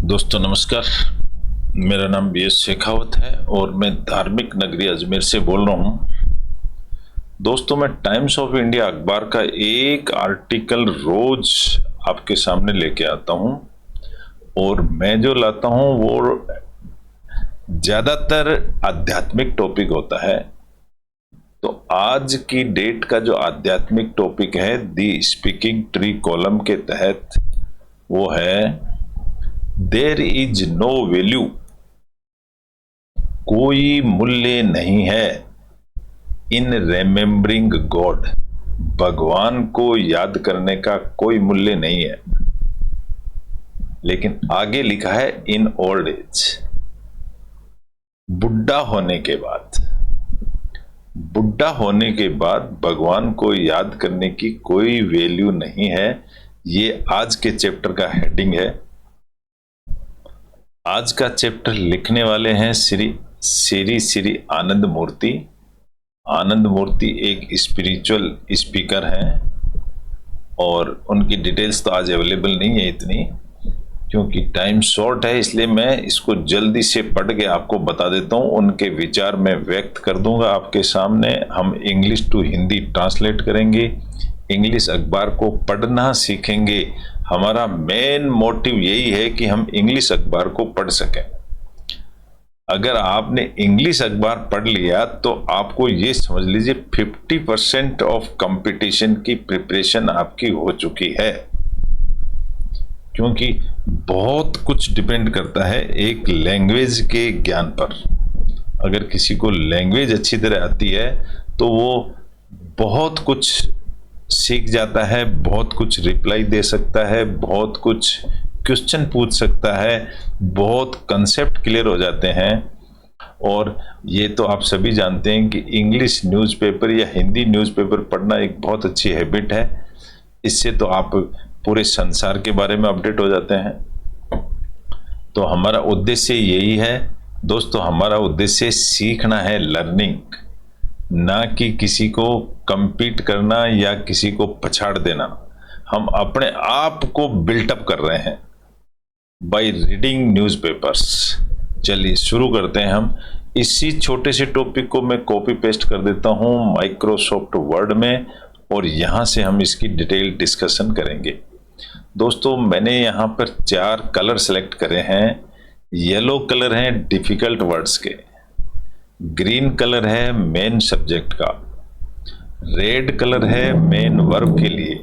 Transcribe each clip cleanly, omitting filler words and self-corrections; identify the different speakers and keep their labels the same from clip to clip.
Speaker 1: दोस्तों नमस्कार। मेरा नाम बी एस शेखावत है और मैं धार्मिक नगरी अजमेर से बोल रहा हूँ। दोस्तों, मैं टाइम्स ऑफ इंडिया अखबार का एक आर्टिकल रोज आपके सामने लेके आता हूँ और मैं जो लाता हूँ वो ज़्यादातर आध्यात्मिक टॉपिक होता है। तो आज की डेट का जो आध्यात्मिक टॉपिक है दी स्पीकिंग ट्री कॉलम के तहत वो है देयर इज नो वैल्यू, कोई मूल्य नहीं है इन रिमेम्बरिंग गॉड, भगवान को याद करने का कोई मूल्य नहीं है। लेकिन आगे लिखा है इन ओल्ड एज, बुढ़ा होने के बाद, बुढ़ा होने के बाद भगवान को याद करने की कोई वैल्यू नहीं है। ये आज के चैप्टर का हेडिंग है। आज का चैप्टर लिखने वाले हैं श्री आनंद मूर्ति। आनंद मूर्ति एक स्पिरिचुअल स्पीकर हैं और उनकी डिटेल्स तो आज अवेलेबल नहीं है इतनी, क्योंकि टाइम शॉर्ट है, इसलिए मैं इसको जल्दी से पढ़ के आपको बता देता हूँ। उनके विचार मैं व्यक्त कर दूंगा आपके सामने। हम इंग्लिश टू हिंदी ट्रांसलेट करेंगे, इंग्लिश अखबार को पढ़ना सीखेंगे। हमारा मेन मोटिव यही है कि हम इंग्लिश अखबार को पढ़ सकें। अगर आपने इंग्लिश अखबार पढ़ लिया तो आपको ये समझ लीजिए 50% ऑफ कंपटीशन की प्रिपरेशन आपकी हो चुकी है, क्योंकि बहुत कुछ डिपेंड करता है एक लैंग्वेज के ज्ञान पर। अगर किसी को लैंग्वेज अच्छी तरह आती है तो वो बहुत कुछ सीख जाता है, बहुत कुछ रिप्लाई दे सकता है, बहुत कुछ क्वेश्चन पूछ सकता है, बहुत कंसेप्ट क्लियर हो जाते हैं। और ये तो आप सभी जानते हैं कि इंग्लिश न्यूज़पेपर या हिंदी न्यूज़पेपर पढ़ना एक बहुत अच्छी हैबिट है। इससे तो आप पूरे संसार के बारे में अपडेट हो जाते हैं। तो हमारा उद्देश्य यही है दोस्तों, हमारा उद्देश्य सीखना है, लर्निंग, ना कि किसी को compete करना या किसी को पछाड़ देना। हम अपने आप को बिल्टअप कर रहे हैं बाय रीडिंग न्यूज़पेपर्स। चलिए शुरू करते हैं। हम इसी छोटे से टॉपिक को मैं कॉपी पेस्ट कर देता हूं माइक्रोसॉफ्ट वर्ड में और यहां से हम इसकी डिटेल डिस्कशन करेंगे। दोस्तों, मैंने यहां पर 4 कलर सेलेक्ट करे हैं। येलो कलर है डिफिकल्ट वर्ड्स के, ग्रीन कलर है मेन सब्जेक्ट का, रेड कलर है मेन वर्ब के लिए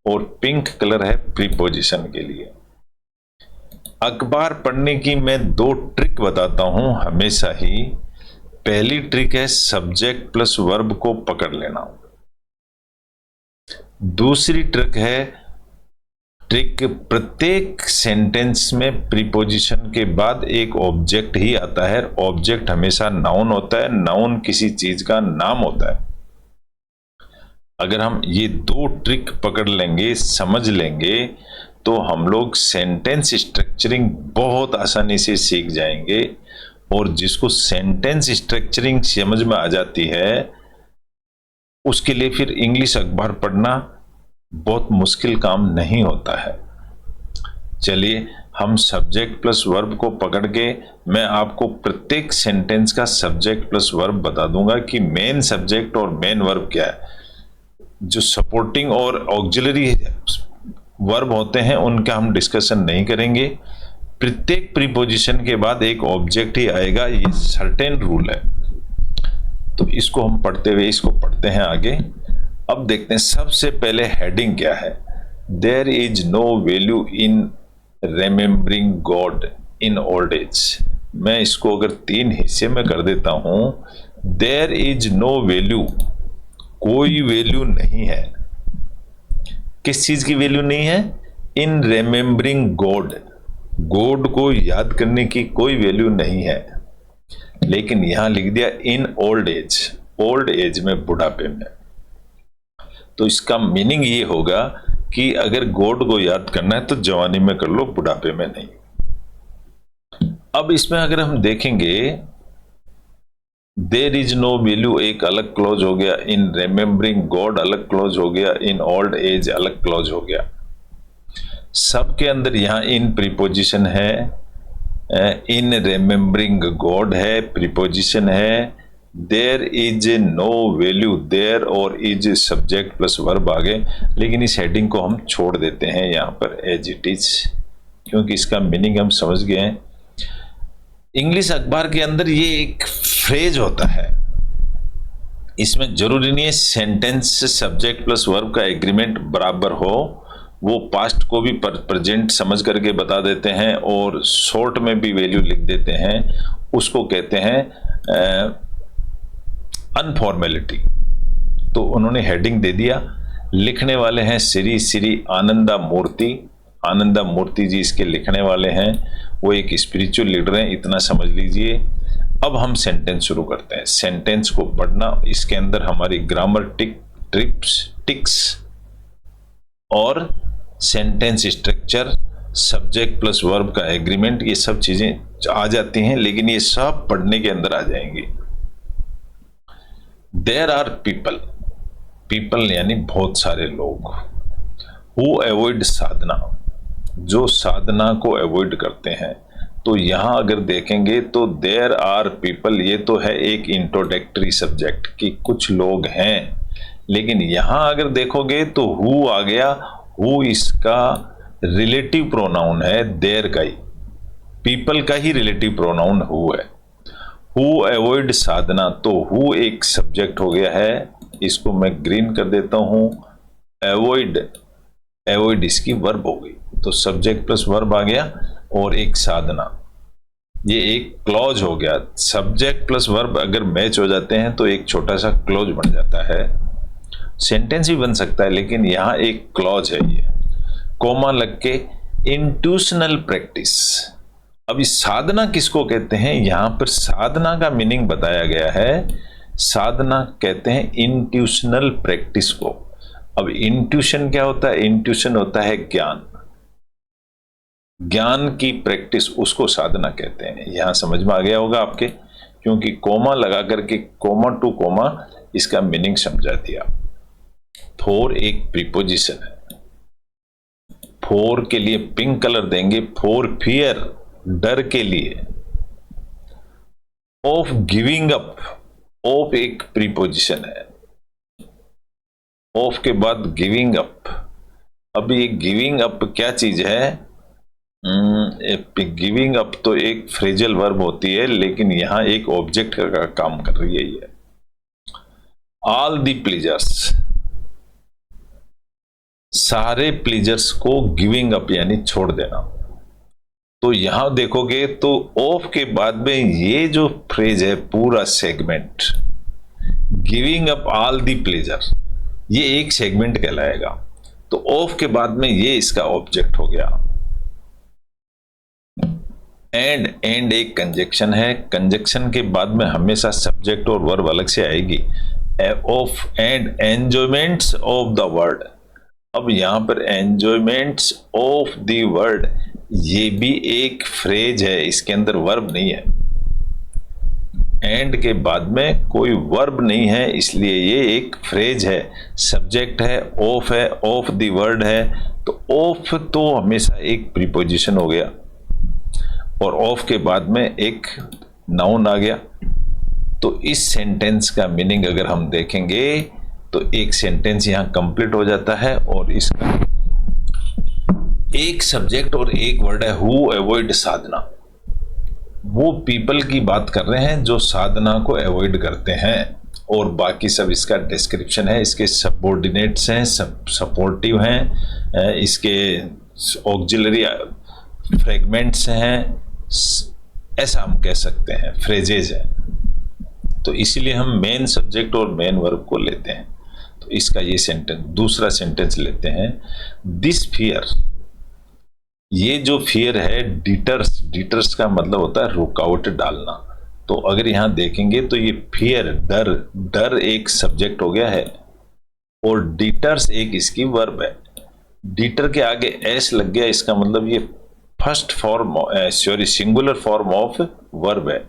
Speaker 1: और पिंक कलर है प्रीपोजिशन के लिए। अखबार पढ़ने की मैं 2 ट्रिक बताता हूं हमेशा ही। पहली ट्रिक है सब्जेक्ट प्लस वर्ब को पकड़ लेना। दूसरी ट्रिक प्रत्येक सेंटेंस में प्रीपोजिशन के बाद एक ऑब्जेक्ट ही आता है। ऑब्जेक्ट हमेशा नाउन होता है, नाउन किसी चीज का नाम होता है। अगर हम ये 2 ट्रिक पकड़ लेंगे, समझ लेंगे, तो हम लोग सेंटेंस स्ट्रक्चरिंग बहुत आसानी से सीख जाएंगे। और जिसको सेंटेंस स्ट्रक्चरिंग समझ में आ जाती है उसके लिए फिर इंग्लिश अखबार पढ़ना बहुत मुश्किल काम नहीं होता है। चलिए हम सब्जेक्ट प्लस वर्ब को पकड़ के मैं आपको प्रत्येक सेंटेंस का सब्जेक्ट प्लस वर्ब बता दूंगा कि मेन सब्जेक्ट और मेन वर्ब क्या है। जो सपोर्टिंग और ऑक्सिलरी वर्ब होते हैं उनका हम डिस्कशन नहीं करेंगे। प्रत्येक प्रीपोजिशन के बाद एक ऑब्जेक्ट ही आएगा, ये सर्टेन रूल है। तो इसको हम पढ़ते हैं आगे। अब देखते हैं सबसे पहले हेडिंग क्या है। There is no value in remembering god in old age. मैं इसको अगर 3 हिस्से में कर देता हूं, देयर इज नो वैल्यू, कोई वैल्यू नहीं है। किस चीज की वैल्यू नहीं है? इन रिमेम्बरिंग गॉड, गॉड को याद करने की कोई वैल्यू नहीं है। लेकिन यहां लिख दिया इन ओल्ड एज, ओल्ड एज में, बुढ़ापे में। तो इसका मीनिंग ये होगा कि अगर गॉड को याद करना है तो जवानी में कर लो, बुढ़ापे में नहीं। अब इसमें अगर हम देखेंगे देयर इज नो वैल्यू एक अलग क्लॉज हो गया, इन रिमेम्बरिंग गॉड अलग क्लॉज हो गया, इन ओल्ड एज अलग क्लॉज हो गया। सबके अंदर यहाँ इन प्रीपोजिशन है, इन रिमेम्बरिंग गॉड है, प्रीपोजिशन है, there is no value, there और इज सब्जेक्ट प्लस वर्ब आगे। लेकिन इस हेडिंग को हम छोड़ देते हैं यहाँ पर एज इट इज, क्योंकि इसका मीनिंग हम समझ गए हैं। इंग्लिश अखबार के अंदर ये एक फ्रेज होता है, इसमें जरूरी नहीं है सेंटेंस सब्जेक्ट प्लस वर्ब का एग्रीमेंट बराबर हो, वो पास्ट को भी प्रेजेंट समझ करके बता देते हैं और शॉर्ट में भी वैल्यू लिख देते हैं, उसको कहते हैं अनफॉर्मेलिटी। तो उन्होंने हेडिंग दे दिया, लिखने वाले हैं श्री आनंदा मूर्ति, आनंदा मूर्ति जी इसके लिखने वाले हैं, वो एक स्पिरिचुअल लीडर हैं, इतना समझ लीजिए। अब हम सेंटेंस शुरू करते हैं, सेंटेंस को पढ़ना, इसके अंदर हमारी ग्रामर टिक्स और sentence structure, subject plus verb का एग्रीमेंट, ये सब चीजें आ जाती हैं, लेकिन ये सब पढ़ने के अंदर आ जाएंगी। देयर आर पीपल यानी बहुत सारे लोग, हु अवॉइड साधना, जो साधना को अवॉइड करते हैं। तो यहां अगर देखेंगे तो देयर आर पीपल, ये तो है एक इंट्रोडक्टरी सब्जेक्ट कि कुछ लोग हैं, लेकिन यहां अगर देखोगे तो हु आ गया, हु इसका रिलेटिव प्रोनाउन है देयर का ही, पीपल का ही रिलेटिव प्रोनाउन हु है। हु अवॉइड साधना, तो हु एक सब्जेक्ट हो गया है, इसको मैं ग्रीन कर देता हूं। अवॉइड इसकी वर्ब हो गई, तो सब्जेक्ट प्लस वर्ब आ गया और एक साधना, ये एक क्लॉज हो गया। सब्जेक्ट प्लस वर्ब अगर मैच हो जाते हैं तो एक छोटा सा क्लॉज बन जाता है, सेंटेंस भी बन सकता है, लेकिन यहां एक क्लॉज है। ये कोमा लग के इंट्यूशनल प्रैक्टिस। अब इस साधना किसको कहते हैं, यहां पर साधना का मीनिंग बताया गया है, साधना कहते हैं इंट्यूशनल प्रैक्टिस को। अब इंट्यूशन क्या होता है, इंट्यूशन होता है ज्ञान, ज्ञान की प्रैक्टिस, उसको साधना कहते हैं। यहां समझ में आ गया होगा आपके, क्योंकि कोमा लगा करके कोमा टू कोमा इसका मीनिंग समझा दिया। फॉर एक प्रीपोजिशन है, फॉर के लिए पिंक कलर देंगे, फॉर फियर, डर के लिए। ऑफ गिविंग अप, ऑफ एक प्रीपोजिशन है, ऑफ के बाद गिविंग अप। अब ये गिविंग अप क्या चीज है, गिविंग अप तो एक फ्रेजल वर्ब होती है, लेकिन यहां एक ऑब्जेक्ट का काम कर रही है ये। ऑल दी प्लीजर्स, सारे प्लीजर्स को गिविंग अप यानी छोड़ देना। तो यहां देखोगे तो ऑफ के बाद में ये जो फ्रेज है पूरा segment, giving up all the pleasure, ये एक सेगमेंट कहलाएगा। तो ऑफ के बाद में ये इसका ऑब्जेक्ट हो गया। एंड एक कंजक्शन है, कंजक्शन के बाद में हमेशा सब्जेक्ट और वर्ब अलग से आएगी। Of and enjoyments of the word, अब यहां पर एंजॉयमेंट्स ऑफ द वर्ड, ये भी एक फ्रेज है, इसके अंदर वर्ब नहीं है। एंड के बाद में कोई वर्ब नहीं है, इसलिए ये एक फ्रेज है। सब्जेक्ट है, ऑफ द वर्ड है, तो ऑफ तो हमेशा एक प्रीपोजिशन हो गया और ऑफ के बाद में एक नाउन आ गया। तो इस सेंटेंस का मीनिंग अगर हम देखेंगे तो एक सेंटेंस यहां कंप्लीट हो जाता है और इसका एक सब्जेक्ट और एक वर्ड है, हु अवॉइड साधना। वो पीपल की बात कर रहे हैं जो साधना को अवॉइड करते हैं, और बाकी सब इसका डिस्क्रिप्शन है। इसके सबऑर्डिनेट्स हैं, सपोर्टिव हैं, इसके ऑक्सिलरी फ्रेगमेंट्स हैं, ऐसा हम कह सकते हैं, फ्रेजेज हैं। तो इसीलिए हम मेन सब्जेक्ट और मेन वर्ब को लेते हैं। तो इसका ये सेंटेंस, दूसरा सेंटेंस लेते हैं। दिस फियर, ये जो फियर है, डिटर्स का मतलब होता है रुकावट डालना। तो अगर यहां देखेंगे तो ये फियर, डर एक सब्जेक्ट हो गया है और डिटर्स एक इसकी वर्ब है। डिटर के आगे एस लग गया, इसका मतलब ये first form, singular form of verb है।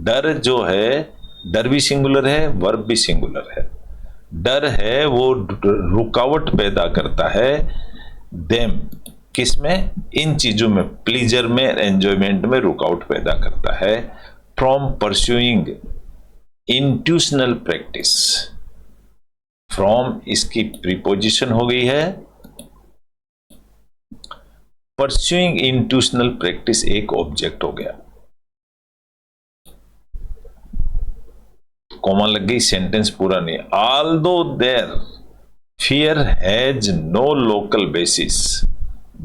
Speaker 1: डर जो है, डर भी सिंगुलर है, वर्ब भी सिंगुलर है। डर है वो रुकावट पैदा करता है, देम किसमें? इन चीजों में, प्लीजर में, एंजॉयमेंट में रुकावट पैदा करता है। From pursuing intuitional practice, from इसकी प्रीपोजिशन हो गई है, परस्यूइंग इंट्यूशनल प्रैक्टिस एक ऑब्जेक्ट हो गया, कॉमा लग गई, सेंटेंस पूरा नहीं। Although their fear has no local basis,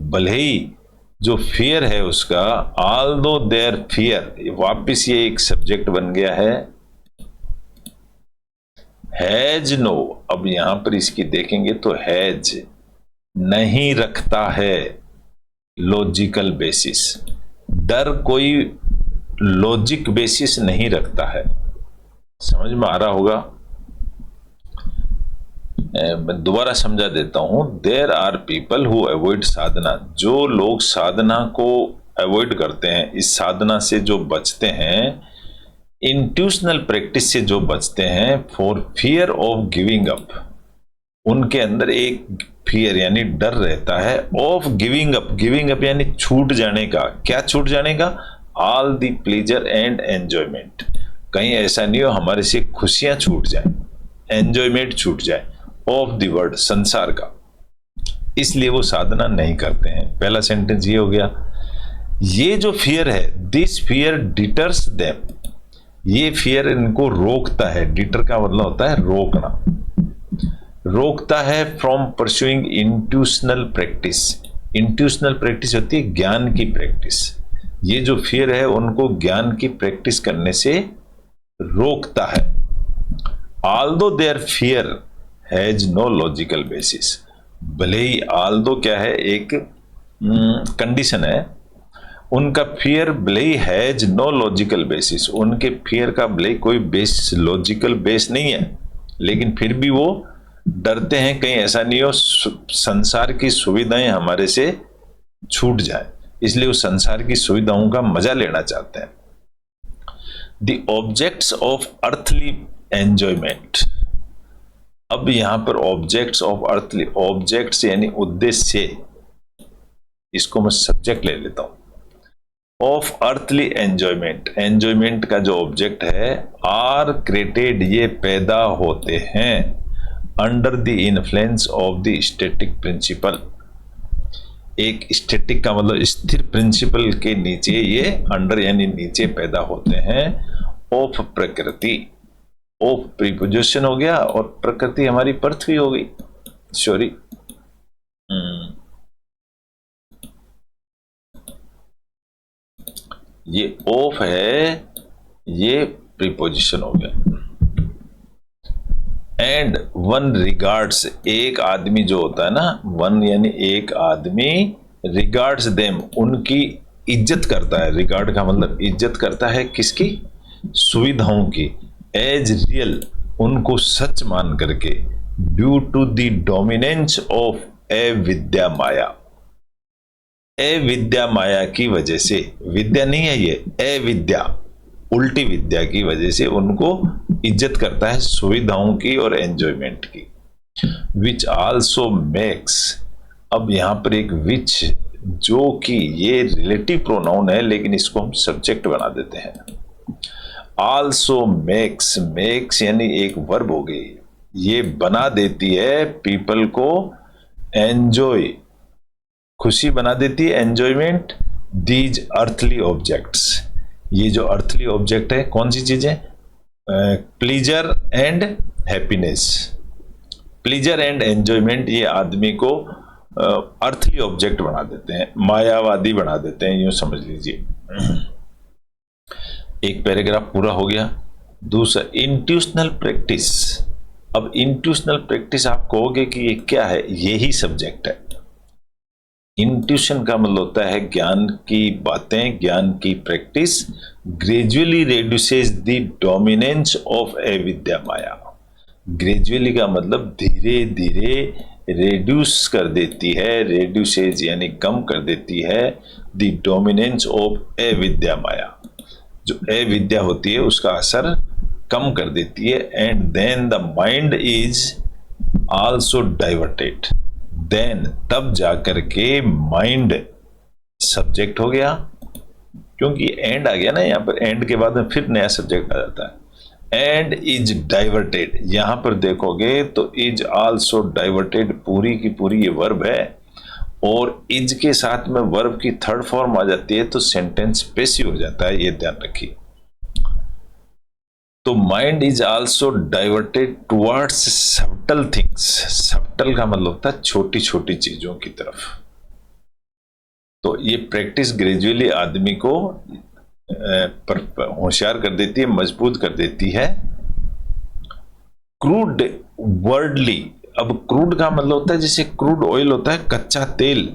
Speaker 1: भले ही जो फियर है उसका, ऑल्दो देयर फियर, वापिस ये एक सब्जेक्ट बन गया है, हैज नो। अब यहां पर इसकी देखेंगे तो हैज नहीं रखता है लॉजिकल बेसिस, डर कोई लॉजिक बेसिस नहीं रखता है। समझ में आ रहा होगा? मैं दोबारा समझा देता हूं। There are people who avoid sadhana, जो लोग साधना को अवॉइड करते हैं, इस साधना से जो बचते हैं, इंट्यूशनल प्रैक्टिस से जो बचते हैं, for fear of giving up, उनके अंदर एक फियर यानी डर रहता है, of giving up, giving up यानी छूट जाने का। क्या छूट जाने का? All the pleasure and enjoyment, कहीं ऐसा नहीं हो हमारे से खुशियां छूट जाए, एंजॉयमेंट छूट जाए, ऑफ द वर्ल्ड, संसार का, इसलिए वो साधना नहीं करते हैं। पहला सेंटेंस ये हो गया। ये जो फियर है, दिस फियर डिटर्स देम, ये फियर इनको रोकता है। डिटर का मतलब होता है रोकना, रोकता है from pursuing intuitional practice. Intuitional practice होती है ज्ञान की प्रैक्टिस। ये जो फियर है उनको ज्ञान की प्रैक्टिस करने से रोकता है। Although their fear has no logical basis, भले ही ऑल्दो क्या है, एक कंडीशन है, उनका फियर भले ही हैज नो लॉजिकल बेसिस, उनके फियर का भले कोई बेस, लॉजिकल बेस नहीं है, लेकिन फिर भी वो डरते हैं कहीं ऐसा नहीं हो संसार की सुविधाएं हमारे से छूट जाए, इसलिए उस संसार की सुविधाओं का मजा लेना चाहते हैं। The objects of earthly enjoyment, अब यहां पर ऑब्जेक्ट्स ऑफ अर्थली, ऑब्जेक्ट्स यानी उद्देश्य, इसको मैं सब्जेक्ट ले लेता हूं। ऑफ अर्थली एंजॉयमेंट, एंजॉयमेंट का जो ऑब्जेक्ट है, आर क्रिएटेड, ये पैदा होते हैं, under the influence of the static principle, एक स्टैटिक का मतलब स्थिर प्रिंसिपल के नीचे, ये अंडर यानी नीचे पैदा होते हैं, ऑफ प्रकृति, ऑफ प्रीपोजिशन हो गया, और प्रकृति हमारी पृथ्वी हो गई, सॉरी, ये ऑफ है, ये प्रीपोजिशन हो गया। एंड वन रिगार्ड्स, एक आदमी जो होता है ना, वन यानी एक आदमी, रिगार्ड्स देम, उनकी इज्जत करता है। रिगार्ड का मतलब इज्जत करता है, किसकी? सुविधाओं की। एज रियल, उनको सच मान करके, due to the dominance of ए विद्या माया, ए विद्या माया की वजह से, विद्या नहीं है ये, ए विद्या, उल्टी विद्या की वजह से उनको इज्जत करता है, सुविधाओं की और एंजॉयमेंट की। विच आल्सो मेक्स, अब यहां पर एक विच, जो कि ये रिलेटिव प्रोनाउन है, लेकिन इसको हम सब्जेक्ट बना देते हैं। आल्सो मेक्स, मेक्स यानी एक वर्ब हो गई, ये बना देती है पीपल को एंजॉय, खुशी बना देती है, एंजॉयमेंट, दीज अर्थली ऑब्जेक्ट्स, ये जो अर्थली ऑब्जेक्ट है, कौन सी चीजें? Pleaser and happiness, pleaser and enjoyment, ये आदमी को अर्थली ऑब्जेक्ट बना देते हैं, मायावादी बना देते हैं, यूं समझ लीजिए। एक पैराग्राफ पूरा हो गया। दूसरा, इंट्यूशनल प्रैक्टिस। अब इंट्यूशनल प्रैक्टिस आप कहोगे कि ये क्या है? यही सब्जेक्ट है। इंट्यूशन का मतलब होता है ज्ञान की बातें, ज्ञान की practice, gradually reduces the dominance of A Vidya maya. Gradually का मतलब धीरे धीरे रेड्यूस कर देती है, रेड्यूसेज यानी कम कर देती है, द डोमिनेंस ऑफ ए विद्या माया, जो ए विद्या होती है उसका असर कम कर देती है। And then the mind is also diverted, then तब जाकर के माइंड सब्जेक्ट हो गया, क्योंकि एंड आ गया ना यहां पर, एंड के बाद में फिर नया सब्जेक्ट आ जाता है। एंड इज डाइवर्टेड, यहां पर देखोगे तो इज आल्सो डाइवर्टेड पूरी की पूरी ये वर्ब है, और इज के साथ में वर्ब की थर्ड फॉर्म आ जाती है तो सेंटेंस पैसिव हो जाता है, ये ध्यान रखिए। तो mind is also diverted towards subtle things, subtle का मतलब होता है छोटी छोटी चीजों की तरफ। तो ये प्रैक्टिस ग्रेजुअली आदमी को होशियार कर देती है, मजबूत कर देती है। क्रूड वर्डली, अब क्रूड का मतलब होता है जैसे क्रूड ऑयल होता है कच्चा तेल,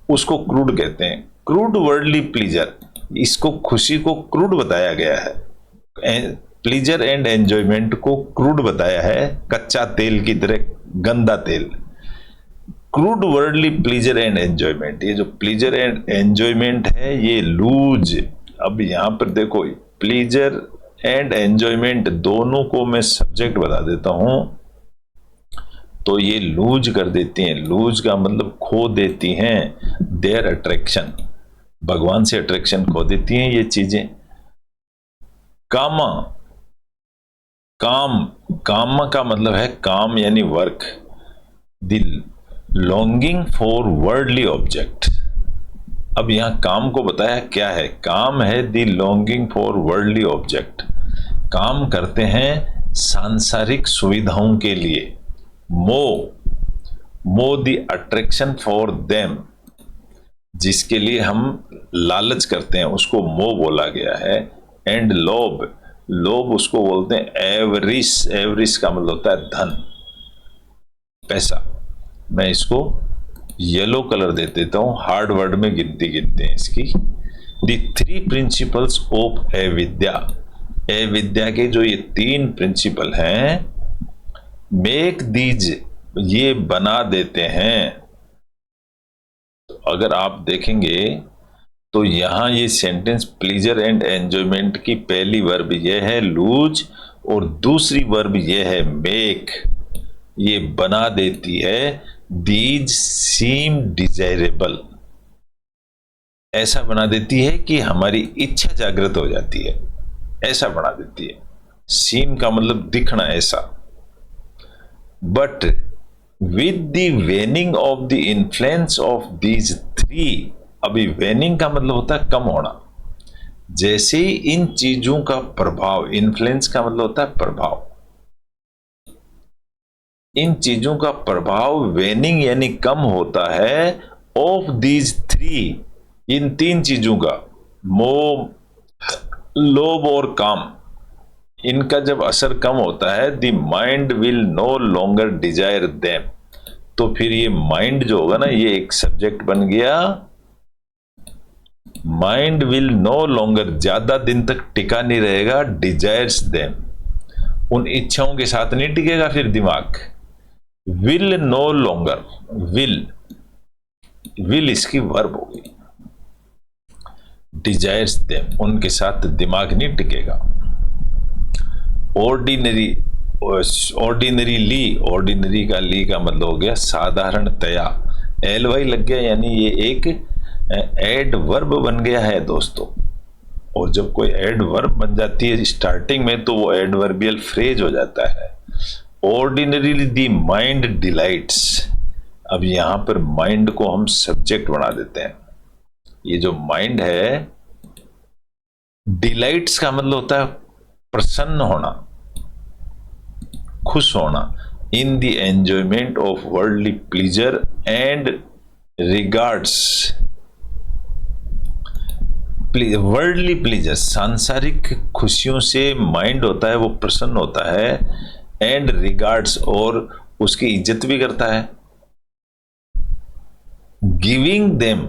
Speaker 1: उसको क्रूड कहते हैं। क्रूड वर्डली प्लीजर, इसको खुशी को क्रूड बताया गया है, प्लीजर एंड एंजॉयमेंट को क्रूड बताया है, कच्चा तेल की तरह गंदा तेल। Crude worldly pleaser and enjoyment, ये जो प्लीजर एंड एंजॉयमेंट है ये लूज। अब यहां पर देखो प्लीजर एंड एंजॉयमेंट दोनों को मैं सब्जेक्ट बता देता हूं, तो ये लूज कर देती हैं। लूज का मतलब खो देती हैं देयर अट्रैक्शन, भगवान से अट्रैक्शन खो देती हैं ये चीजें। कामा, काम, काम का मतलब है काम यानी work. The longing for worldly object, अब यहां काम को बताया क्या है, काम है the longing for worldly object, काम करते हैं सांसारिक सुविधाओं के लिए। मो द अट्रैक्शन फॉर देम, जिसके लिए हम लालच करते हैं उसको मोह बोला गया है। एंड लोभ, लोभ उसको बोलते हैं एवरिस, एवरिस का मतलब होता है धन, पैसा। मैं इसको येलो कलर दे देता हूं, हार्ड वर्ड में गिनती गिनते हैं इसकी। द थ्री प्रिंसिपल्स ऑफ ए विद्या, ए विद्या के जो ये तीन प्रिंसिपल हैं, मेक दीज, ये बना देते हैं। तो अगर आप देखेंगे तो यहां ये सेंटेंस प्लीजर एंड एंजॉयमेंट की पहली वर्ब ये है लूज, और दूसरी वर्ब ये है मेक, ये बना देती है। दीज सीम डिजायरेबल, ऐसा बना देती है कि हमारी इच्छा जागृत हो जाती है, ऐसा बना देती है। सीम का मतलब दिखना, ऐसा। But with the वेनिंग of the influence of these three, अभी वेनिंग का मतलब होता है कम होना, जैसे ही इन चीजों का प्रभाव, इन्फ्लुएंस का मतलब होता है प्रभाव, इन चीजों का प्रभाव वेनिंग यानी कम होता है, ऑफ दीज थ्री, इन तीन चीजों का, मोह, लोभ और काम, इनका जब असर कम होता है, the mind will no longer desire them, तो फिर ये माइंड जो होगा ना, ये एक सब्जेक्ट बन गया। माइंड विल नो लॉन्गर, ज्यादा दिन तक टिका नहीं रहेगा, डिजायर्स देम, उन इच्छाओं के साथ नहीं टिकेगा फिर दिमाग। Will no longer, will, will इसकी वर्ब होगी, डिजायर्स देम, उनके साथ दिमाग नहीं टिकेगा। ऑर्डिनरी, ऑर्डिनरीली, ऑर्डिनरी का ली का मतलब हो गया साधारणतया, एल वाई लग गया, यानी ये एक एड वर्ब बन गया है दोस्तों। और जब कोई एड वर्ब बन जाती है स्टार्टिंग में, तो वो एडवर्बियल फ्रेज हो जाता है। ऑर्डिनरीली द माइंड डिलाइट्स, अब यहां पर माइंड को हम सब्जेक्ट बना देते हैं। ये जो माइंड है, डिलाइट्स का मतलब होता है प्रसन्न होना, खुश होना, in the enjoyment of worldly pleaser and regards, worldly pleaser, सांसारिक खुशियों से माइंड होता है वो प्रसन्न होता है, एंड रिगार्ड्स, और उसकी इज्जत भी करता है। गिविंग देम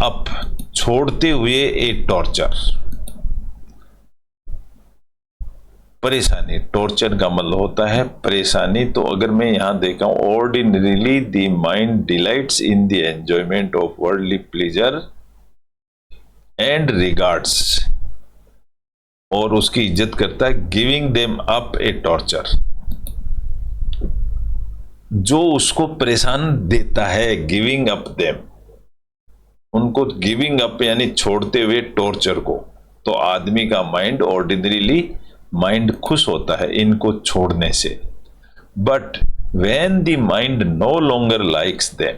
Speaker 1: अप, छोड़ते हुए ए टॉर्चर, परेशानी, टॉर्चर का मतलब होता है परेशानी। तो अगर मैं यहां देखा हूं, ordinarily the mind delights in the enjoyment of worldly pleaser and regards, और उसकी इज्जत करता है, गिविंग देम अप ए टॉर्चर। जो उसको परेशान देता है, गिविंग अप देम, उनको गिविंग अप यानी छोड़ते हुए टॉर्चर को, तो आदमी का माइंड ऑर्डिनरीली माइंड खुश होता है इनको छोड़ने से। But when the mind no longer likes them,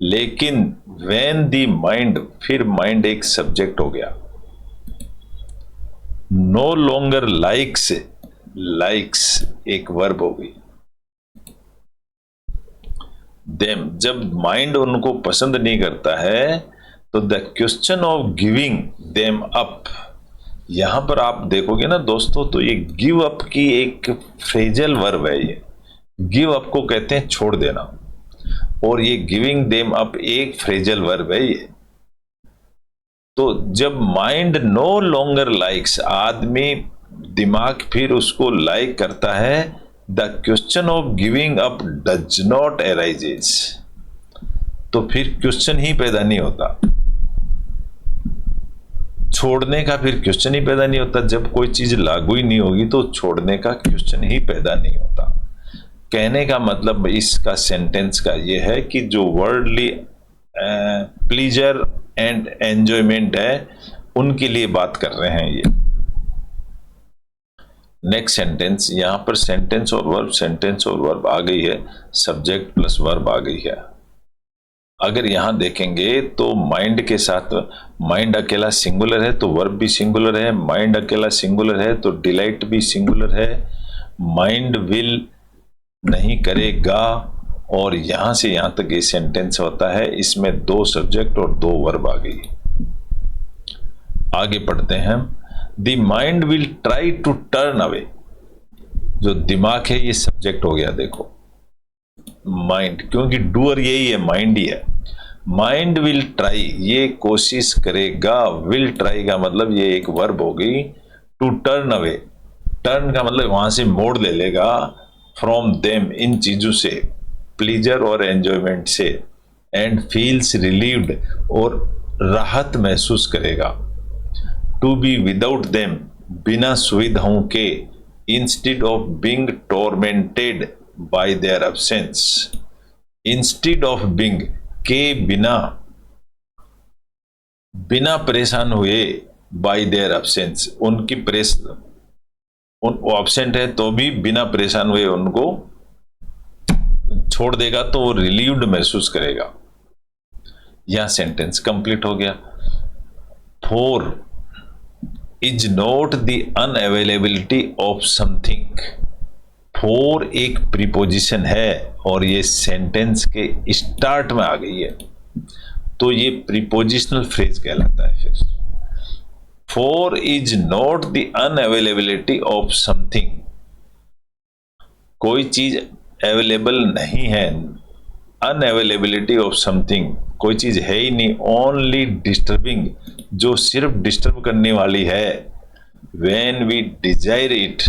Speaker 1: लेकिन व्हेन द माइंड, फिर माइंड एक सब्जेक्ट हो गया, नो लॉन्गर लाइक्स, लाइक्स एक वर्ब हो गई, देम, जब माइंड उनको पसंद नहीं करता है तो the question of giving them up, यहां पर आप देखोगे ना दोस्तों, तो ये गिव अप की एक फ्रेजल वर्ब है। ये गिव अप को कहते हैं छोड़ देना, और ये गिविंग देम अप एक फ्रेजल वर्ब है ये। तो जब माइंड नो लॉन्गर लाइक्स, आदमी दिमाग फिर उसको लाइक करता है, the question of giving up does not arises, तो फिर क्वेश्चन ही पैदा नहीं होता, छोड़ने का फिर क्वेश्चन ही पैदा नहीं होता। जब कोई चीज लागू ही नहीं होगी तो छोड़ने का क्वेश्चन ही पैदा नहीं होता। कहने का मतलब इसका सेंटेंस का ये है कि जो वर्ल्डली प्लीजर एंड एंजॉयमेंट है उनके लिए बात कर रहे हैं ये। नेक्स्ट सेंटेंस, यहां पर सेंटेंस और वर्ब, सेंटेंस और वर्ब आ गई है, सब्जेक्ट प्लस वर्ब आ गई है। अगर यहां देखेंगे तो माइंड के साथ, माइंड अकेला सिंगुलर है तो वर्ब भी सिंगुलर है, माइंड अकेला सिंगुलर है तो डिलाइट भी सिंगुलर है, माइंड विल नहीं करेगा, और यहां से यहां तक ये सेंटेंस होता है। इसमें 2 सब्जेक्ट और 2 वर्ब आ गई। आगे पढ़ते हैं, the mind will try to turn away, जो दिमाग है ये सब्जेक्ट हो गया, देखो माइंड, क्योंकि डूअर यही है, माइंड ही है। माइंड विल ट्राई, ये कोशिश करेगा, विल ट्राई का मतलब ये एक वर्ब हो गई। टू टर्न अवे, टर्न का मतलब वहां से मोड़ ले लेगा, फ्रॉम देम, इन चीजों से, प्लीजर और एंजॉयमेंट से, एंड फील्स रिलीव्ड, और राहत महसूस करेगा। टू बी विदाउट देम, बिना सुविधाओं के, instead of being tormented bye there absence, instead of being के बिना, बिना परेशान हुए, बाय देयर एब्सेंस, उनकी एब्सेंट है तो भी बिना परेशान हुए उनको छोड़ देगा तो वो रिलीव्ड महसूस करेगा। यह सेंटेंस कंप्लीट हो गया। 4 is not the unavailability of something, 4 एक प्रीपोजिशन है और ये सेंटेंस के स्टार्ट में आ गई है, तो ये प्रीपोजिशनल फ्रेज कहलाता है। फिर 4 is not the unavailability of something, कोई चीज अवेलेबल नहीं है, अनअवेलेबिलिटी ऑफ समथिंग, कोई चीज है ही नहीं, ओनली डिस्टर्बिंग, जो सिर्फ डिस्टर्ब करने वाली है, व्हेन वी डिजायर इट,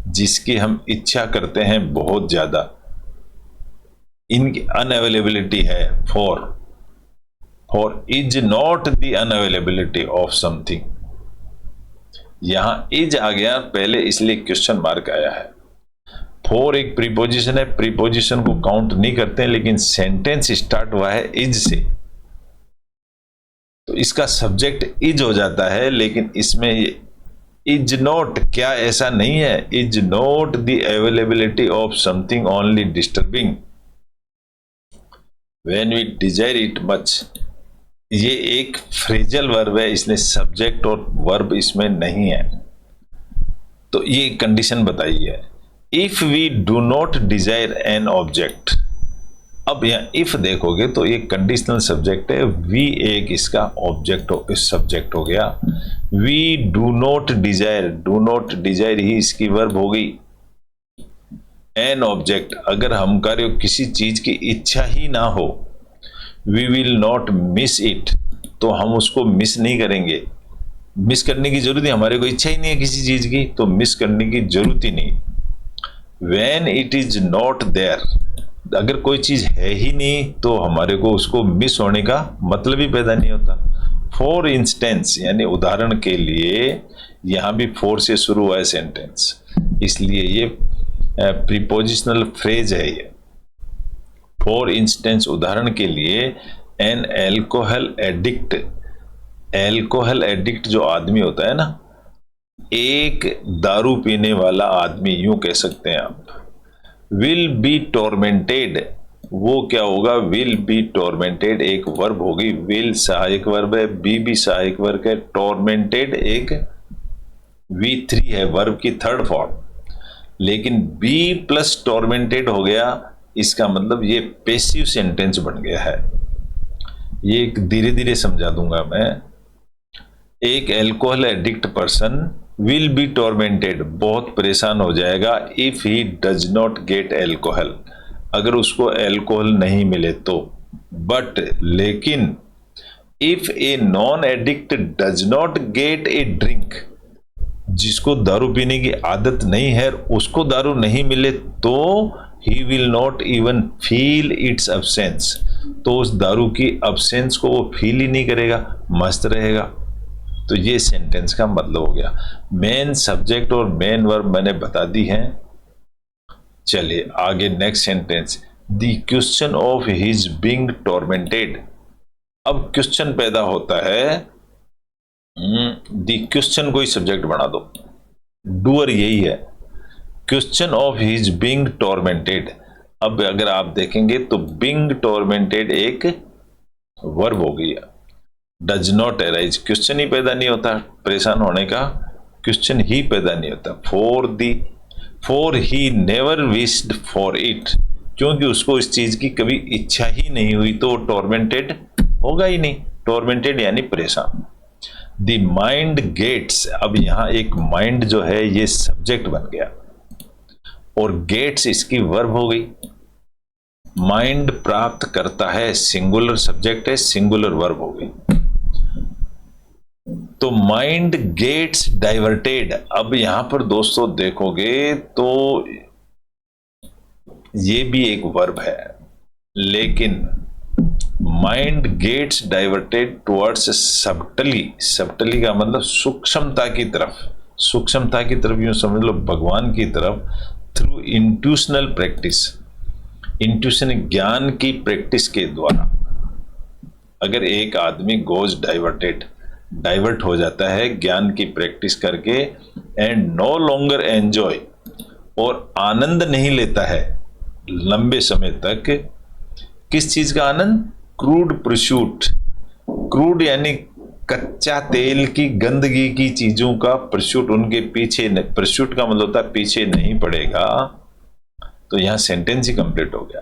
Speaker 1: जिसकी हम इच्छा करते हैं बहुत ज्यादा, इनकी अनअवेलेबिलिटी है। For is not the unavailability of something, यहां इज आ गया पहले इसलिए क्वेश्चन मार्क आया है। 4 एक प्रीपोजिशन है, प्रीपोजिशन को काउंट नहीं करते हैं, लेकिन सेंटेंस स्टार्ट हुआ है इज से, तो इसका सब्जेक्ट इज हो जाता है। लेकिन इसमें ये इज नॉट, क्या ऐसा नहीं है, is not the availability of something only disturbing when we desire it much, ये एक फ्रेजल वर्ब है, इसलिए सब्जेक्ट और वर्ब इसमें नहीं है। तो ये कंडीशन बताई है, if we do not desire an object. अब यहां इफ देखोगे तो ये कंडीशनल सब्जेक्ट है, वी एक इसका ऑब्जेक्ट सब्जेक्ट हो गया। We do not desire, do not desire ही इसकी वर्ब हो गई। एन ऑब्जेक्ट, अगर हम कार्य किसी चीज की इच्छा ही ना हो, we will not miss it, तो हम उसको मिस नहीं करेंगे। मिस करने की जरूरत है, हमारे को इच्छा ही नहीं है किसी चीज की, तो मिस करने की जरूरत ही नहीं। When it is not there, अगर कोई चीज है ही नहीं तो हमारे को उसको मिस होने का मतलब ही पैदा नहीं होता। फॉर इंस्टेंस यानी उदाहरण के लिए, यहां भी 4 से शुरू हुआ है सेंटेंस, इसलिए ये प्रीपोजिशनल फ्रेज है ये। फॉर इंस्टेंस, उदाहरण के लिए, N alcohol addict, alcohol addict जो आदमी होता है ना, एक दारू पीने वाला आदमी, यूं कह सकते हैं आप, विल बी टॉर्मेंटेड, वो क्या होगा, विल बी टॉर्मेंटेड एक वर्ब होगी, विल सहायक वर्ब है, बी भी सहायक वर्ब है, टॉर्मेंटेड एक V3 है, वर्ब की थर्ड फॉर्म, लेकिन बी प्लस टॉर्मेंटेड हो गया, इसका मतलब ये पैसिव सेंटेंस बन गया है। ये धीरे धीरे समझा दूंगा मैं। एक alcohol addict person will be tormented, बहुत परेशान हो जाएगा, if he does not gate alcohol, अगर उसको एल्कोहल नहीं मिले तो। बट लेकिन if a non addict does not gate A drink, जिसको दारू पीने की आदत नहीं है, उसको दारू नहीं मिले तो he will not even feel it's absence, तो उस दारू की अब्सेंस को वो फील ही नहीं करेगा, मस्त रहेगा। तो ये सेंटेंस का मतलब हो गया। मेन सब्जेक्ट और मेन वर्ब मैंने बता दी हैं। चलिए आगे next sentence, the question of his being tormented. अब क्वेश्चन पैदा होता है, द क्वेश्चन को ही सब्जेक्ट बना दो, डूअर यही है, question of his being tormented. अब अगर आप देखेंगे तो बीइंग टॉर्मेंटेड एक वर्ब हो गई, डज नॉट अराइज, क्वेश्चन ही पैदा नहीं होता, परेशान होने का क्वेश्चन ही पैदा नहीं होता। For he never wished for it, क्योंकि उसको इस चीज की कभी इच्छा ही नहीं हुई, तो टॉर्मेंटेड होगा ही नहीं, टॉर्मेंटेड यानी परेशान। द माइंड गेट्स, अब यहां एक माइंड जो है ये सब्जेक्ट बन गया और गेट्स इसकी वर्ब हो गई। माइंड प्राप्त करता है, सिंगुलर सब्जेक्ट है, सिंगुलर वर्ब हो गई। तो माइंड गेट्स डाइवर्टेड, अब यहां पर दोस्तों देखोगे तो ये भी एक वर्ब है, लेकिन माइंड गेट्स डाइवर्टेड टुवर्ड्स सबटली, सबटली का मतलब सूक्ष्मता की तरफ, सूक्ष्मता की तरफ यूं समझ लो भगवान की तरफ, थ्रू इंट्यूशनल प्रैक्टिस, इंट्यूशन ज्ञान की प्रैक्टिस के द्वारा। अगर एक आदमी गोज डाइवर्टेड, डाइवर्ट हो जाता है ज्ञान की प्रैक्टिस करके, एंड नो लॉन्गर एंजॉय, और आनंद नहीं लेता है लंबे समय तक, किस चीज का आनंद, क्रूड परस्यूट, क्रूड यानी कच्चा तेल की गंदगी की चीजों का परस्यूट, उनके पीछे, परस्यूट का मतलब होता है पीछे नहीं पड़ेगा। तो यहां सेंटेंस ही कंप्लीट हो गया।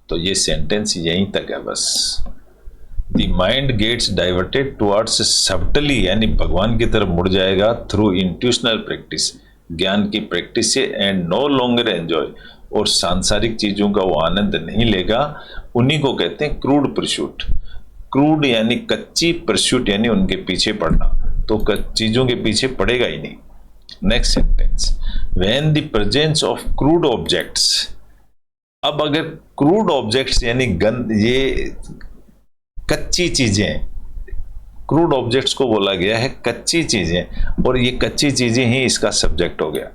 Speaker 1: तो ये सेंटेंस यहीं तक है बस। The mind gets diverted towards subtly, यानी भगवान की तरफ मुड़ जाएगा, थ्रू इंट्यूशनल प्रैक्टिस, ज्ञान की प्रैक्टिस से, एंड नो लॉन्गर एंजॉय, और सांसारिक चीजों का वो आनंद नहीं लेगा, उन्हीं को कहते हैं क्रूड परस्यूट। क्रूड यानी कच्ची, परस्यूट यानी उनके पीछे पड़ना, तो चीजों के पीछे पड़ेगा ही नहीं। Next sentence, when the presence of crude objects, अब अगर क्रूड ऑब्जेक्ट्स यानी गंद, ये कच्ची चीजें, क्रूड ऑब्जेक्ट्स को बोला गया है कच्ची चीजें, और ये कच्ची चीजें ही इसका सब्जेक्ट हो गया।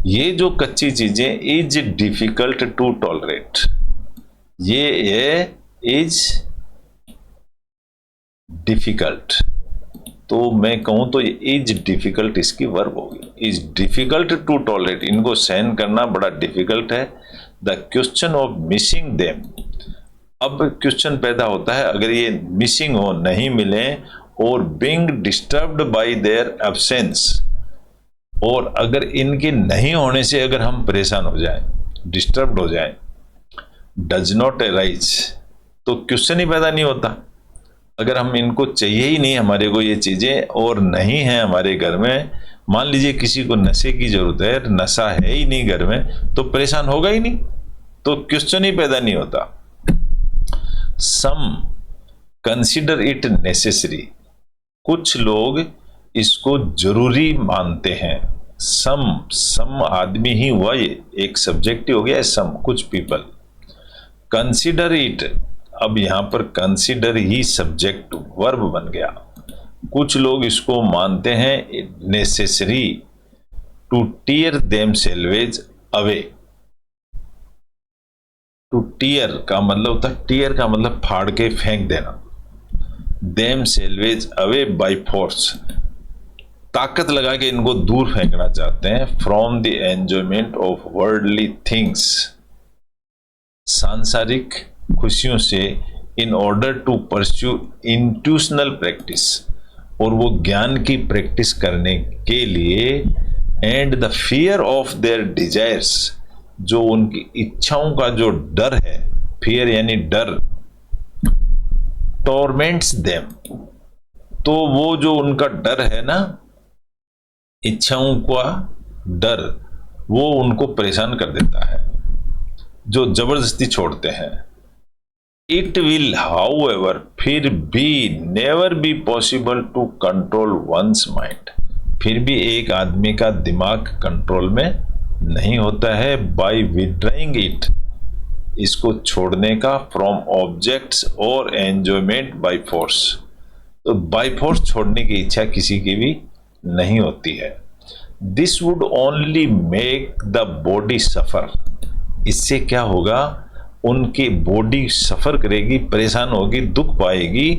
Speaker 1: ये जो कच्ची चीजें, इज डिफिकल्ट टू टॉलरेट, ये इज डिफिकल्ट, तो मैं कहूं तो ये इज डिफिकल्ट इसकी वर्ब होगी, इज डिफिकल्ट टू टॉलरेट, इनको सहन करना बड़ा डिफिकल्ट है। The question of missing them, अब क्वेश्चन पैदा होता है अगर ये मिसिंग हो, नहीं मिले, और being disturbed bye there absence, और अगर इनके नहीं होने से अगर हम परेशान हो जाएं, डिस्टर्ब्ड हो जाएं, डज नॉट अराइज, तो क्वेश्चन ही पैदा नहीं होता। अगर हम इनको चाहिए ही नहीं हमारे को ये चीजें, और नहीं है हमारे घर में, मान लीजिए किसी को नशे की जरूरत है, नशा है ही नहीं घर में, तो परेशान होगा ही नहीं, तो क्वेश्चन ही पैदा नहीं होता। सम कंसिडर इट नेसेसरी, कुछ लोग इसको जरूरी मानते हैं। सम आदमी ही हुआ, ये एक सब्जेक्ट ही हो गया, सम कुछ पीपल। कंसिडर इट, अब यहां पर कंसिडर ही सब्जेक्ट वर्ब बन गया। कुछ लोग इसको मानते हैं necessary to tear themselves away. To tear का मतलब होता है, टीयर का मतलब फाड़ के फेंक देना, themselves away by force, ताकत लगा के इनको दूर फेंकना चाहते हैं, from the enjoyment of worldly things, सांसारिक खुशियों से, in order to pursue intuitional practice, और वो ज्ञान की प्रैक्टिस करने के लिए, and the fear of their desires, जो उनकी इच्छाओं का जो डर है, फियर यानी डर, टॉर्मेंट्स देम, तो वो जो उनका डर है ना, इच्छाओं का डर, वो उनको परेशान कर देता है, जो जबरदस्ती छोड़ते हैं। इट विल हाउएवर, फिर भी, never be possible to control one's mind, फिर भी एक आदमी का दिमाग कंट्रोल में नहीं होता है, बाय विड्राइंग इट, इसको छोड़ने का, फ्रॉम ऑब्जेक्ट्स और एंजॉयमेंट बाय फोर्स, तो बाय फोर्स छोड़ने की इच्छा किसी की भी नहीं होती है। This would only make the body suffer, इससे क्या होगा, उनकी बॉडी सफर करेगी, परेशान होगी, दुख पाएगी,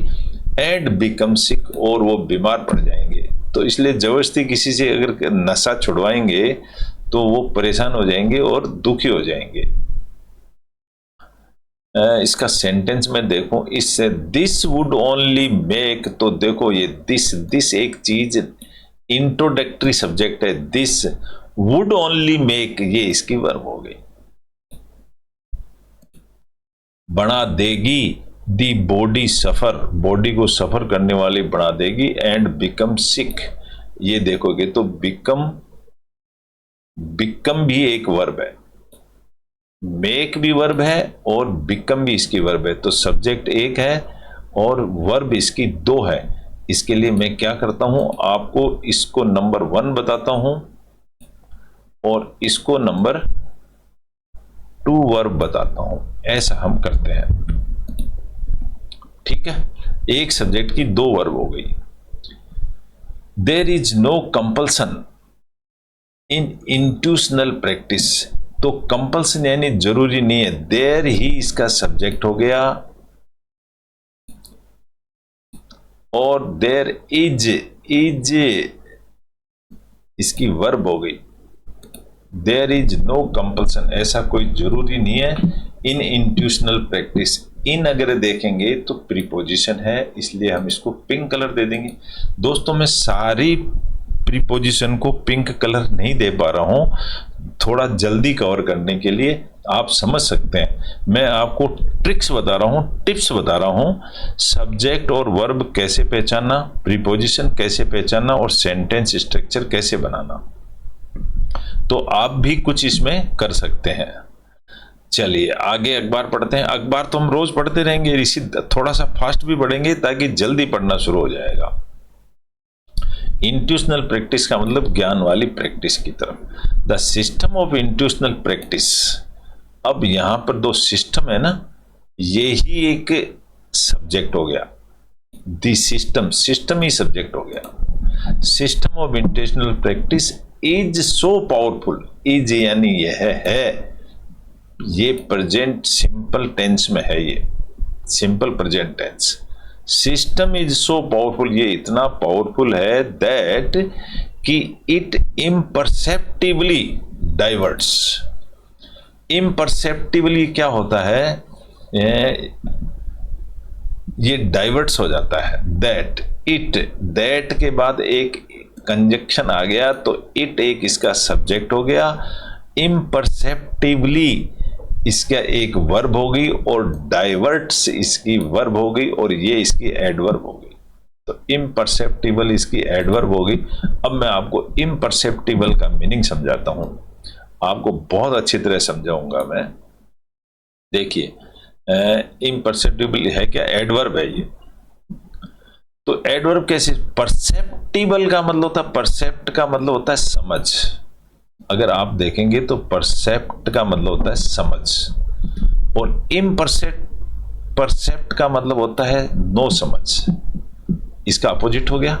Speaker 1: एंड बिकम सिक, और वो बीमार पड़ जाएंगे। तो इसलिए जबरदस्ती किसी से अगर नशा छुड़वाएंगे तो वो परेशान हो जाएंगे और दुखी हो जाएंगे। इसका सेंटेंस में देखो, इससे दिस वुड ओनली मेक, तो देखो ये दिस एक चीज इंट्रोडक्टरी सब्जेक्ट है, दिस वुड ओनली मेक, ये इसकी वर्ब हो गई, बना देगी, दी बॉडी सफर, बॉडी को सफर करने वाली बना देगी, एंड बिकम सिक, ये देखोगे तो बिकम भी एक वर्ब है, मेक भी वर्ब है और बिकम भी इसकी वर्ब है, तो सब्जेक्ट एक है और वर्ब इसकी दो है। इसके लिए मैं क्या करता हूं, आपको इसको नंबर 1 बताता हूं और इसको नंबर 2 वर्ब बताता हूं, ऐसा हम करते हैं, ठीक है। एक सब्जेक्ट की 2 वर्ब हो गई। There is no compulsion in intuitional practice, तो कंपल्सन यानी जरूरी नहीं है, देयर ही इसका सब्जेक्ट हो गया और देयर इज इसकी वर्ब हो गई। देयर इज नो कंपल्सन, ऐसा कोई जरूरी नहीं है इन इंट्यूशनल प्रैक्टिस, इन अगर देखेंगे तो प्रीपोजिशन है, इसलिए हम इसको पिंक कलर दे देंगे। दोस्तों मैं सारी प्रीपोजिशन को पिंक कलर नहीं दे पा रहा हूं, थोड़ा जल्दी कवर करने के लिए, आप समझ सकते हैं। मैं आपको ट्रिक्स बता रहा हूं, टिप्स बता रहा हूं, सब्जेक्ट और वर्ब कैसे पहचानना, प्रीपोजिशन कैसे पहचानना और सेंटेंस स्ट्रक्चर कैसे बनाना, तो आप भी कुछ इसमें कर सकते हैं। चलिए आगे अखबार पढ़ते हैं। अखबार तो हम रोज पढ़ते रहेंगे, इसी थोड़ा सा फास्ट भी पढ़ेंगे ताकि जल्दी पढ़ना शुरू हो जाएगा। इंट्यूशनल प्रैक्टिस का मतलब ज्ञान वाली प्रैक्टिस की तरफ। The system of intuitional practice, अब यहां पर 2 सिस्टम है ना, ये ही एक सब्जेक्ट हो गया, द सिस्टम ही सब्जेक्ट हो गया। System of intuitional practice is so powerful, is यानी यह है, ये प्रेजेंट सिंपल टेंस में है, ये simple present tense. System is so powerful, ये इतना पावरफुल है दैट कि इट इम्परसेप्टिबली डाइवर्ट्स। इम्परसेप्टिबली क्या होता है, ये डाइवर्ट्स हो जाता है। दैट के बाद एक कंजक्शन आ गया तो इट एक इसका सब्जेक्ट हो गया, इम्परसेप्टिबली इसका एक वर्ब हो गई और डाइवर्ट्स इसकी वर्ब हो गई और ये इसकी एडवर्ब हो गई। तो इम्परसेप्टिबल इसकी एडवर्ब हो गई। अब मैं आपको इम्परसेप्टिबल का मीनिंग समझाता हूं, आपको बहुत अच्छी तरह समझाऊंगा मैं। देखिए इम्परसेप्टिबल है क्या, एडवर्ब है ये। तो एडवर्ब कैसे, परसेप्टिबल का मतलब होता है, परसेप्ट का मतलब होता है समझ। अगर आप देखेंगे तो परसेप्ट का मतलब होता है समझ और परसेप्ट का मतलब होता है नो समझ, इसका अपोजिट हो गया।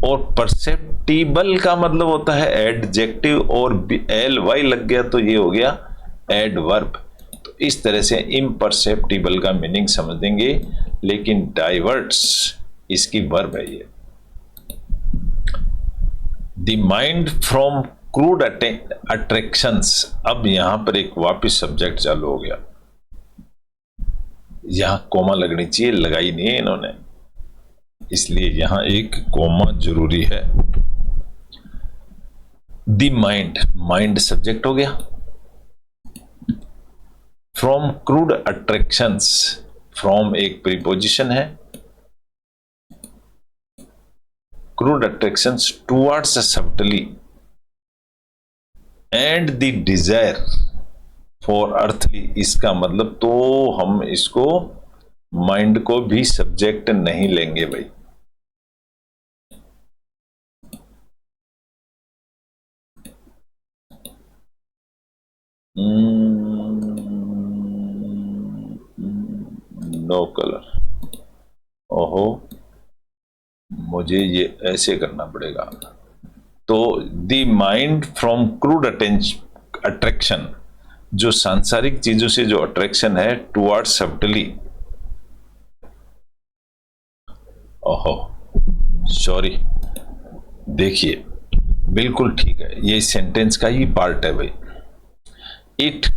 Speaker 1: और परसेप्टिबल का मतलब होता है एडजेक्टिव, और एल वाई लग गया तो ये हो गया एडवर्ब। तो इस तरह से इम्परसेप्टिबल का मीनिंग समझ देंगे, लेकिन डाइवर्ट्स इसकी वर्ब है ये। The mind from crude attractions. अब यहां पर एक वापिस सब्जेक्ट चालू हो गया, यहां कोमा लगनी चाहिए, लगाई नहीं है इन्होंने, इसलिए यहां एक कोमा जरूरी है। द माइंड, माइंड सब्जेक्ट हो गया। फ्रॉम क्रूड अट्रैक्शंस, फ्रॉम एक प्रीपोजिशन है, crude attractions towards subtly and the desire for earthly. इसका मतलब तो हम इसको माइंड को भी सब्जेक्ट नहीं लेंगे भाई। नो कलर, ओहो मुझे ये ऐसे करना पड़ेगा। तो the mind from crude attraction, जो सांसारिक चीजों से जो अट्रैक्शन है, टुवर्ड्स सब्टली, ओहो सॉरी, देखिए बिल्कुल ठीक है, ये सेंटेंस का ही पार्ट है भाई। इट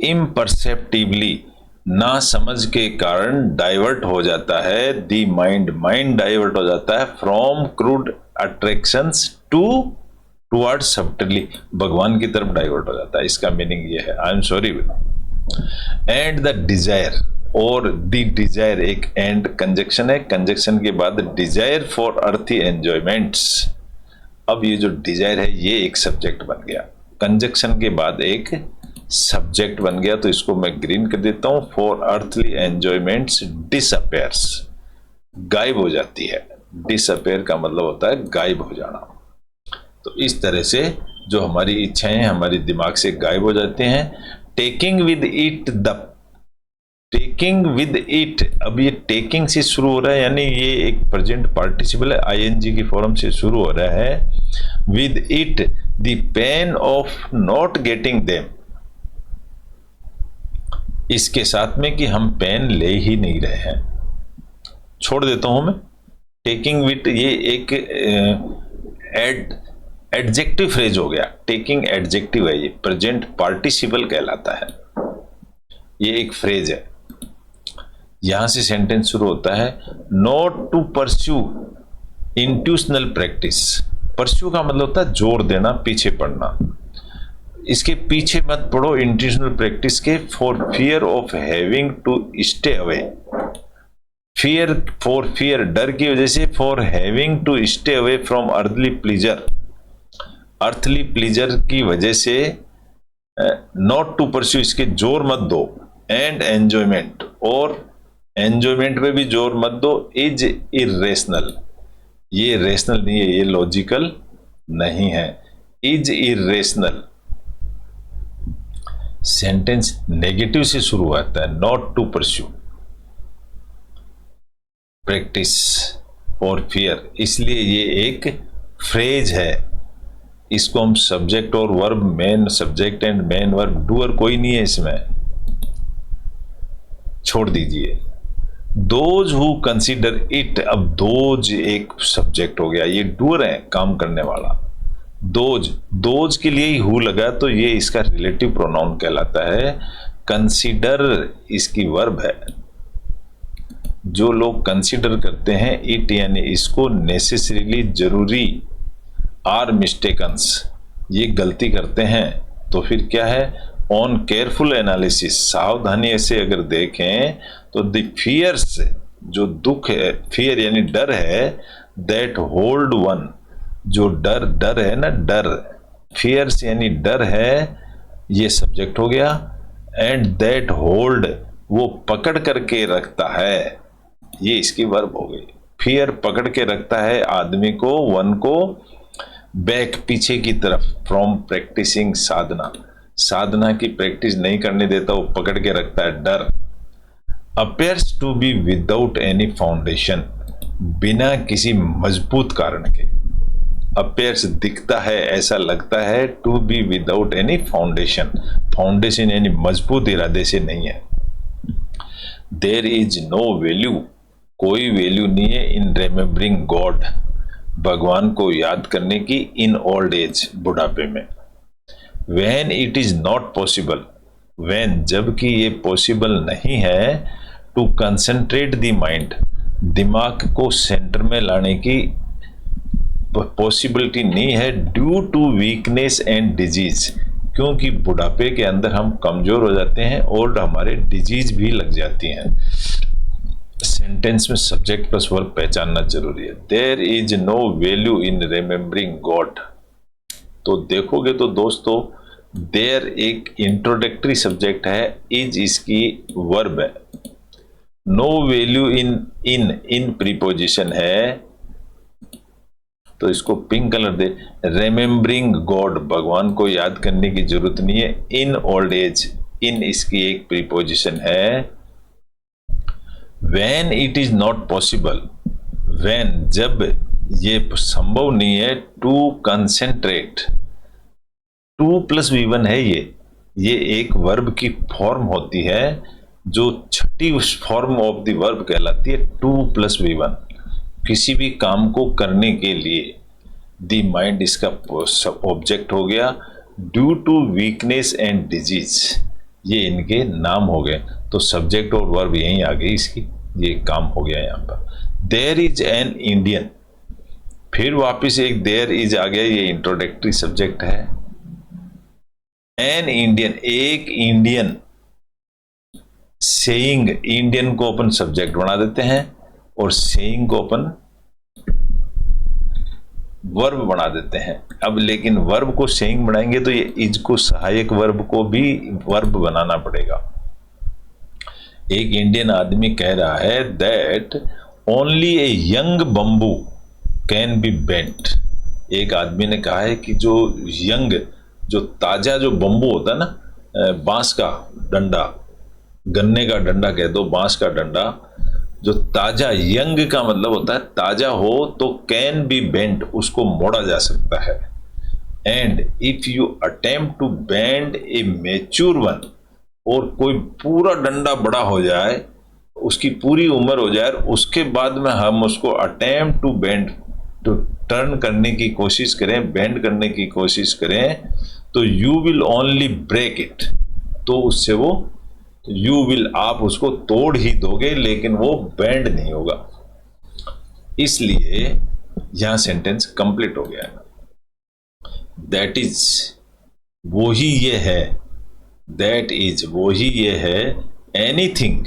Speaker 1: इम्परसेप्टिबली, ना समझ के कारण डाइवर्ट हो जाता है, दी माइंड, माइंड डाइवर्ट हो जाता है फ्रॉम क्रूड अट्रैक्शंस टुवर्ड्स सब्टली, भगवान की तरफ डाइवर्ट हो जाता है। इसका मीनिंग ये है, I am sorry. And the Dzire, और द डिजायर एक एंड कंजक्शन है, कंजक्शन के बाद डिजायर फॉर अर्थी एंजॉयमेंट्स। अब ये जो डिजायर है ये एक सब्जेक्ट बन गया, कंजक्शन के बाद एक सब्जेक्ट बन गया, तो इसको मैं ग्रीन कर देता हूं। फॉर अर्थली एंजॉयमेंट्स डिसअपेयर्स, गायब हो जाती है। डिसअपेयर का मतलब होता है गायब हो जाना। तो इस तरह से जो हमारी इच्छाएं हमारे दिमाग से गायब हो जाते हैं। Taking with it the, taking with it, अब ये टेकिंग से शुरू हो रहा है, यानी ये एक प्रेजेंट पार्टिसिपल है, आईएनजी की फॉर्म से शुरू हो रहा है। With it the pain of not getting them, इसके साथ में कि हम पेन ले ही नहीं रहे हैं। छोड़ देता हूं मैं टेकिंग विद, ये एक एडजेक्टिव फ्रेज हो गया। टेकिंग एडजेक्टिव है, ये प्रेजेंट पार्टिसिपल कहलाता है, ये एक फ्रेज है। यहां से सेंटेंस शुरू होता है, not to pursue intuitional practice. Pursue का मतलब होता है जोर देना, पीछे पड़ना। इसके पीछे मत पड़ो इंट्यूशनल प्रैक्टिस के, for fear of having to stay away. Fear, for fear डर की वजह से, for having to stay away from earthly pleasure, earthly pleasure की वजह से नॉट टू परस्यू, इसके जोर मत दो। एंड एंजॉयमेंट, और एंजॉयमेंट पे भी जोर मत दो। इज इरेशनल, ये रेशनल नहीं है, ये लॉजिकल नहीं है। इज इरेशनल सेंटेंस नेगेटिव से शुरू होता है, नॉट टू परस्यू प्रैक्टिस और फियर, इसलिए ये एक फ्रेज है। इसको हम सब्जेक्ट और verb, main subject and main verb, doer कोई नहीं है इसमें, छोड़ दीजिए। दोज हु कंसीडर इट, अब दोज एक सब्जेक्ट हो गया, ये डूअर है काम करने वाला। दोज, दोज के लिए ही हु लगा तो ये इसका रिलेटिव प्रोनाउन कहलाता है। कंसीडर इसकी वर्ब है। जो लोग कंसीडर करते हैं इट यानी इसको नेसेसरीली, जरूरी, आर मिस्टेकन्स, ये गलती करते हैं, तो फिर क्या है, ऑन केयरफुल एनालिसिस, सावधानी से अगर देखें तो द फियर्स, जो दुख है, फियर यानी डर है, दैट होल्ड वन, जो डर, डर है ना, डर, फियर्स यानी डर है, ये सब्जेक्ट हो गया। एंड दैट होल्ड, वो पकड़ करके रखता है, ये इसकी वर्ब हो गई। फियर पकड़ के रखता है आदमी को, वन को, बैक पीछे की तरफ, फ्रॉम प्रैक्टिसिंग साधना, साधना की प्रैक्टिस नहीं करने देता, वो पकड़ के रखता है डर। Appears to be without any foundation, बिना किसी मजबूत कारण के। अपेयर्स दिखता है, ऐसा लगता है, to be without any foundation, foundation यानी मजबूत इरादे से नहीं है। देयर इज नो वैल्यू, कोई वैल्यू नहीं है इन रिमेम्बरिंग गॉड, भगवान को याद करने की, इन ओल्ड एज, बुढ़ापे में। When it is not possible, when जबकि ये पॉसिबल नहीं है, टू कंसंट्रेट द माइंड, दिमाग को सेंटर में लाने की पॉसिबिलिटी नहीं है, due to weakness and disease, क्योंकि बुढ़ापे के अंदर हम कमजोर हो जाते हैं और हमारे डिजीज भी लग जाती हैं। सेंटेंस में सब्जेक्ट प्लस वर्ब पहचानना जरूरी है। There is no value in remembering god, तो देखोगे तो दोस्तों देयर एक इंट्रोडक्टरी सब्जेक्ट है, इज इसकी वर्ब है, नो वैल्यू इन प्रीपोजिशन है, तो इसको पिंक कलर दे। रिमेम्बरिंग गॉड, भगवान को याद करने की जरूरत नहीं है। इन ओल्ड एज, इन इसकी एक प्रीपोजिशन है। When it is not possible, when जब ये संभव नहीं है, to concentrate, two plus V1 है, ये एक वर्ब की फॉर्म होती है जो छठी फॉर्म ऑफ द वर्ब कहलाती है, टू प्लस V1। किसी भी काम को करने के लिए द माइंड इसका ऑब्जेक्ट हो गया, due to weakness and disease, ये इनके नाम हो गए, तो सब्जेक्ट और वर्ब यहीं आ गई इसकी, ये काम हो गया यहाँ पर। देयर इज एन इंडियन, फिर वापस एक देयर इज आ गया, ये इंट्रोडक्टरी सब्जेक्ट है। एन इंडियन, एक इंडियन, सेइंग, इंडियन को अपन सब्जेक्ट बना देते हैं और सेइंग को अपन वर्ब बना देते हैं। अब लेकिन वर्ब को सेइंग बनाएंगे तो ये इज को सहायक वर्ब को भी वर्ब बनाना पड़ेगा। एक इंडियन आदमी कह रहा है that only a young bamboo can be bent, एक आदमी ने कहा है कि जो यंग, जो ताजा जो बंबू होता है ना, बांस का डंडा, गन्ने का डंडा कह दो, बांस का डंडा, जो ताजा, यंग का मतलब होता है ताजा हो, तो कैन बी बेंट, उसको मोड़ा जा सकता है। And if you attempt to bend a mature one, और कोई पूरा डंडा बड़ा हो जाए, उसकी पूरी उम्र हो जाए, उसके बाद में हम उसको अटेम्प्ट टू बेंड, तो टर्न करने की कोशिश करें, बेंड करने की कोशिश करें, तो you will only break it, तो उससे वो यू विल, आप उसको तोड़ ही दोगे, लेकिन वो बेंड नहीं होगा। इसलिए यहां सेंटेंस कंप्लीट हो गया है। दैट इज, वो ही ये है, दैट इज, वो ही ये है, एनीथिंग,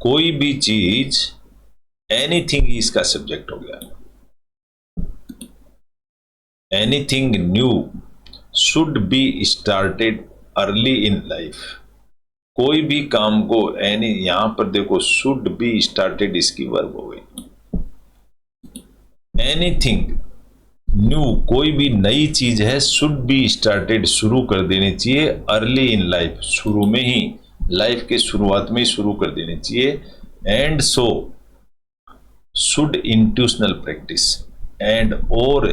Speaker 1: कोई भी चीज, एनीथिंग इसका सब्जेक्ट हो गया। Anything new should be started early in life, कोई भी काम को, एनी, यहां पर देखो शुड बी स्टार्टेड इसकी वर्ब हो गई। एनीथिंग न्यू, कोई भी नई चीज है, शुड बी स्टार्टेड, शुरू कर देनी चाहिए, अर्ली इन लाइफ, शुरू में ही, लाइफ के शुरुआत में ही शुरू कर देनी चाहिए। And so should intuitional practice, and और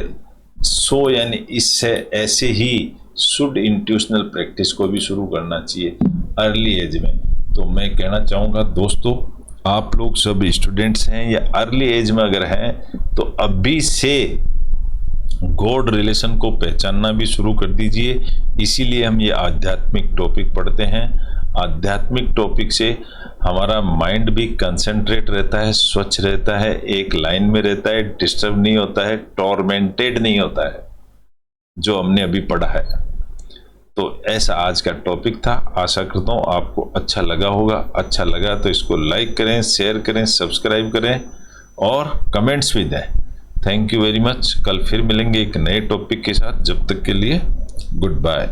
Speaker 1: सो यानी इससे, ऐसे ही शुड इंट्यूशनल प्रैक्टिस को भी शुरू करना चाहिए अर्ली एज में। तो मैं कहना चाहूँगा दोस्तों, आप लोग सब स्टूडेंट्स हैं या अर्ली एज में अगर हैं, तो अभी से गॉड रिलेशन को पहचानना भी शुरू कर दीजिए। इसीलिए हम ये आध्यात्मिक टॉपिक पढ़ते हैं। आध्यात्मिक टॉपिक से हमारा माइंड भी कंसंट्रेट रहता है, स्वच्छ रहता है, एक लाइन में रहता है, डिस्टर्ब नहीं होता है, टॉर्मेंटेड नहीं होता है, जो हमने अभी पढ़ा है। तो ऐसा आज का टॉपिक था। आशा करता हूँ आपको अच्छा लगा होगा। अच्छा लगा तो इसको लाइक करें, शेयर करें, सब्सक्राइब करें और कमेंट्स भी दें। Thank you very much. कल फिर मिलेंगे एक नए टॉपिक के साथ। जब तक के लिए गुड बाय।